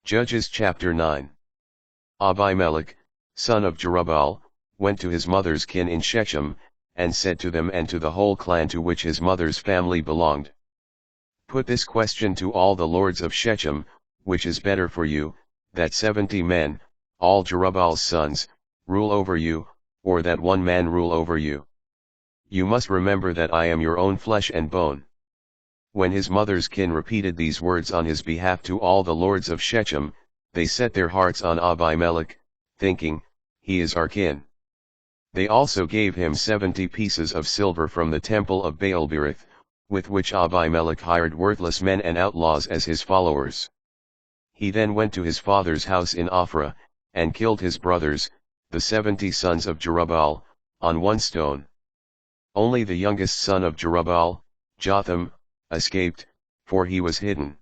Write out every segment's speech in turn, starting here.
Judges chapter 9. Abimelech, son of Jerubbaal, went to his mother's kin in Shechem, and said to them and to the whole clan to which his mother's family belonged. Put this question to all the lords of Shechem, which is better for you, that 70 men, all Jerubbaal's sons, rule over you, or that one man rule over you? You must remember that I am your own flesh and bone. When his mother's kin repeated these words on his behalf to all the lords of Shechem, they set their hearts on Abimelech, thinking, he is our kin. They also gave him 70 pieces of silver from the temple of Baalberith, with which Abimelech hired worthless men and outlaws as his followers. He then went to his father's house in Ophrah, and killed his brothers, the 70 sons of Jerubbaal, on one stone. Only the youngest son of Jerubbaal, Jotham, escaped, for he was hidden.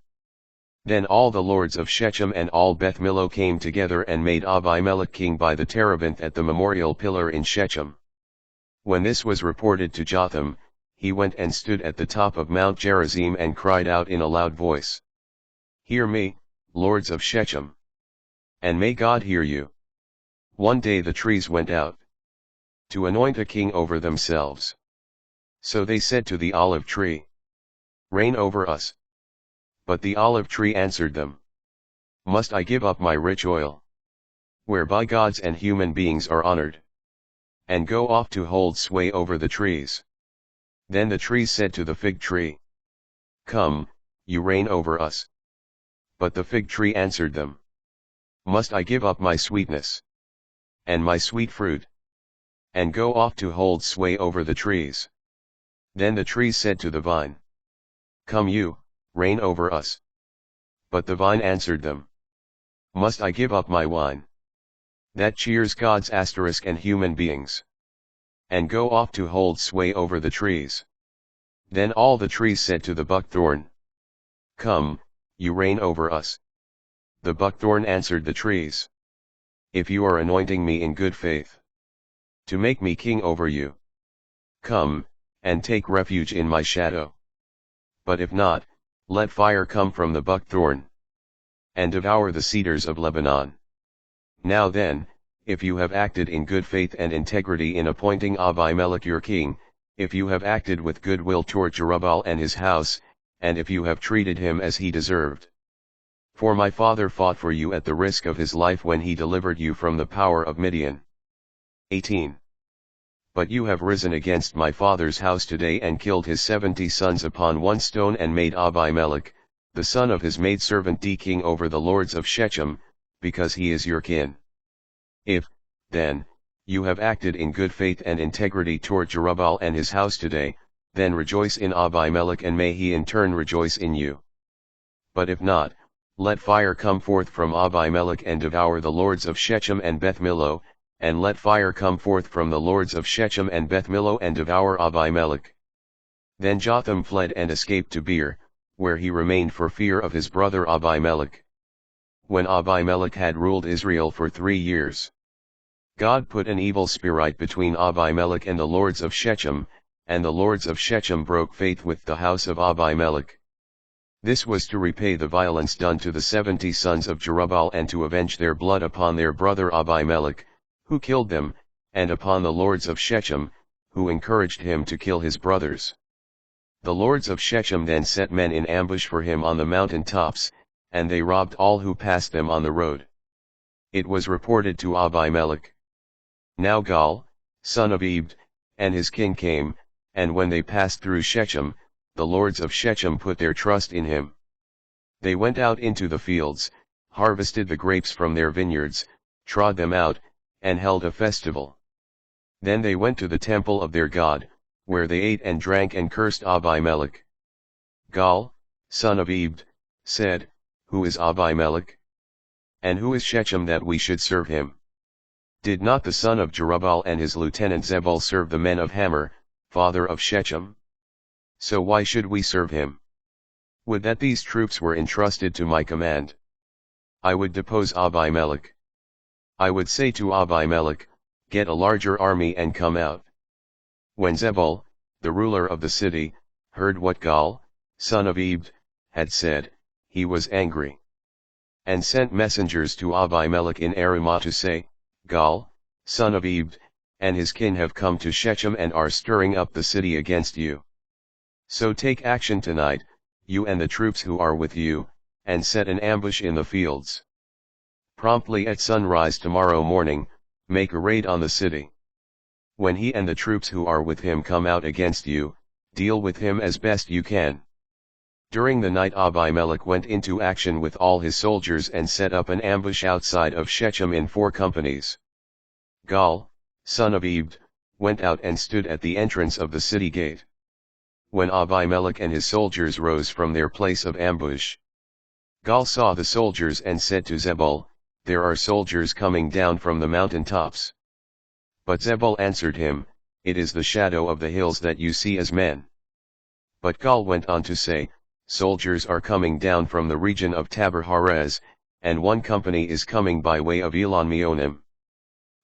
Then all the lords of Shechem and all Beth Millo came together and made Abimelech king by the terebinth at the memorial pillar in Shechem. When this was reported to Jotham, he went and stood at the top of Mount Gerizim and cried out in a loud voice, "Hear me, lords of Shechem! And may God hear you!" One day the trees went out to anoint a king over themselves. So they said to the olive tree, "Reign over us." But the olive tree answered them, "Must I give up my rich oil, whereby gods and human beings are honored, and go off to hold sway over the trees?" Then the trees said to the fig tree, "Come, you reign over us." But the fig tree answered them, "Must I give up my sweetness, and my sweet fruit, and go off to hold sway over the trees?" Then the trees said to the vine, "Come you, reign over us." But the vine answered them, "Must I give up my wine, that cheers gods and human beings, and go off to hold sway over the trees?" Then all the trees said to the buckthorn, "Come, you reign over us." The buckthorn answered the trees, "If you are anointing me in good faith, to make me king over you, come, and take refuge in my shadow. But if not, let fire come from the buckthorn, and devour the cedars of Lebanon." Now then, if you have acted in good faith and integrity in appointing Abimelech your king, if you have acted with good will toward Jerubbaal and his house, and if you have treated him as he deserved. For my father fought for you at the risk of his life when he delivered you from the power of Midian. 18. But you have risen against my father's house today and killed his 70 sons upon one stone and made Abimelech, the son of his maidservant king over the lords of Shechem, because he is your kin. If, then, you have acted in good faith and integrity toward Jerubbaal and his house today, then rejoice in Abimelech and may he in turn rejoice in you. But if not, let fire come forth from Abimelech and devour the lords of Shechem and Beth Millo, and let fire come forth from the lords of Shechem and Beth Millo and devour Abimelech. Then Jotham fled and escaped to Beer, where he remained for fear of his brother Abimelech. When Abimelech had ruled Israel for 3 years, God put an evil spirit between Abimelech and the lords of Shechem, and the lords of Shechem broke faith with the house of Abimelech. This was to repay the violence done to the 70 sons of Jerubbaal and to avenge their blood upon their brother Abimelech, who killed them, and upon the lords of Shechem, who encouraged him to kill his brothers. The lords of Shechem then set men in ambush for him on the mountain tops, and they robbed all who passed them on the road. It was reported to Abimelech. Now Gaal, son of Ebed, and his kin came, and when they passed through Shechem, the lords of Shechem put their trust in him. They went out into the fields, harvested the grapes from their vineyards, trod them out, and held a festival. Then they went to the temple of their God, where they ate and drank and cursed Abimelech. Gaal, son of Ebed, said, "Who is Abimelech? And who is Shechem that we should serve him? Did not the son of Jerubbaal and his lieutenant Zebul serve the men of Hamor, father of Shechem? So why should we serve him? Would that these troops were entrusted to my command! I would depose Abimelech. I would say to Abimelech, get a larger army and come out." When Zebul, the ruler of the city, heard what Gaal, son of Ebed, had said, he was angry. and sent messengers to Abimelech in Aramah to say, Gaal, son of Ebed, and his kin have come to Shechem and are stirring up the city against you. So take action tonight, you and the troops who are with you, and set an ambush in the fields. Promptly at sunrise tomorrow morning, make a raid on the city. When he and the troops who are with him come out against you, deal with him as best you can. During the night Abimelech went into action with all his soldiers and set up an ambush outside of Shechem in 4 companies. Gaal, son of Ebed, went out and stood at the entrance of the city gate. When Abimelech and his soldiers rose from their place of ambush, Gaal saw the soldiers and said to Zebul, There are soldiers coming down from the mountain tops. But Zebul answered him, It is the shadow of the hills that you see as men. But Gaal went on to say, Soldiers are coming down from the region of Tabor Harez, and 1 company is coming by way of Elon Meonim.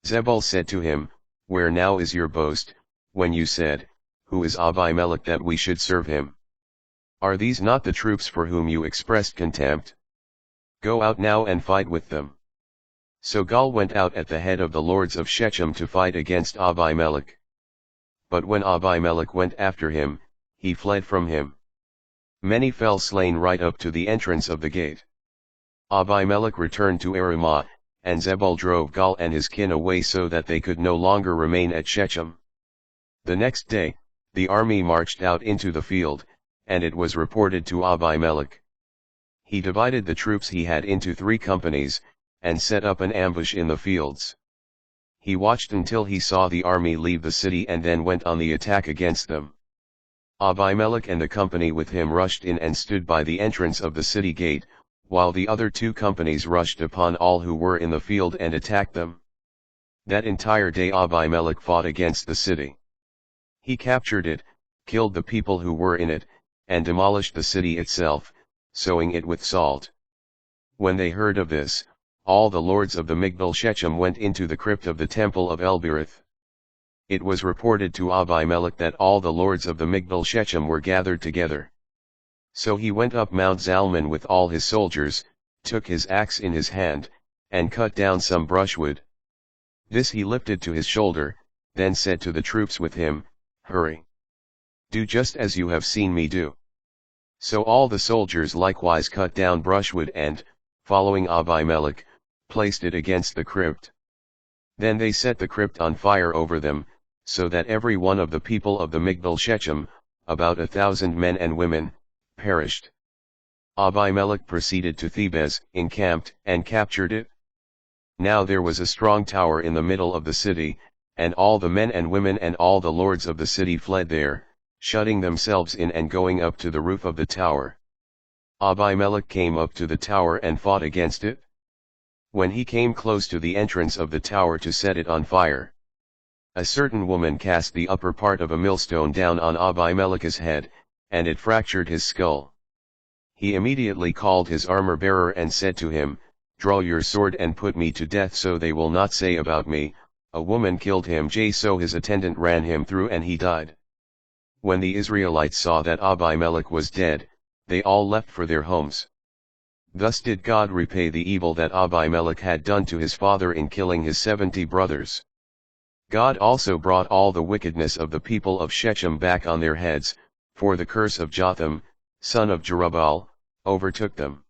Zebul said to him, Where now is your boast, when you said, Who is Abimelech that we should serve him? Are these not the troops for whom you expressed contempt? Go out now and fight with them. So Gaal went out at the head of the lords of Shechem to fight against Abimelech. But when Abimelech went after him, he fled from him. Many fell slain right up to the entrance of the gate. Abimelech returned to Aramah, and Zebul drove Gaal and his kin away so that they could no longer remain at Shechem. The next day, the army marched out into the field, and it was reported to Abimelech. He divided the troops he had into 3 companies, and set up an ambush in the fields. He watched until he saw the army leave the city and then went on the attack against them. Abimelech and the company with him rushed in and stood by the entrance of the city gate, while the other 2 companies rushed upon all who were in the field and attacked them. That entire day Abimelech fought against the city. He captured it, killed the people who were in it, and demolished the city itself, sowing it with salt. When they heard of this, all the lords of the Migdal Shechem went into the crypt of the temple of Elbereth. It was reported to Abimelech that all the lords of the Migdal Shechem were gathered together. So he went up Mount Zalmon with all his soldiers, took his axe in his hand, and cut down some brushwood. This he lifted to his shoulder, then said to the troops with him, Hurry! Do just as you have seen me do. So all the soldiers likewise cut down brushwood and, following Abimelech, placed it against the crypt. Then they set the crypt on fire over them, so that every one of the people of the Migdal Shechem, about 1,000 men and women, perished. Abimelech proceeded to Thebez, encamped, and captured it. Now there was a strong tower in the middle of the city, and all the men and women and all the lords of the city fled there, shutting themselves in and going up to the roof of the tower. Abimelech came up to the tower and fought against it. When he came close to the entrance of the tower to set it on fire, a certain woman cast the upper part of a millstone down on Abimelech's head, and it fractured his skull. He immediately called his armor-bearer and said to him, Draw your sword and put me to death so they will not say about me, A woman killed him. So his attendant ran him through and he died. When the Israelites saw that Abimelech was dead, they all left for their homes. Thus did God repay the evil that Abimelech had done to his father in killing his 70 brothers. God also brought all the wickedness of the people of Shechem back on their heads, for the curse of Jotham, son of Jerubbaal, overtook them.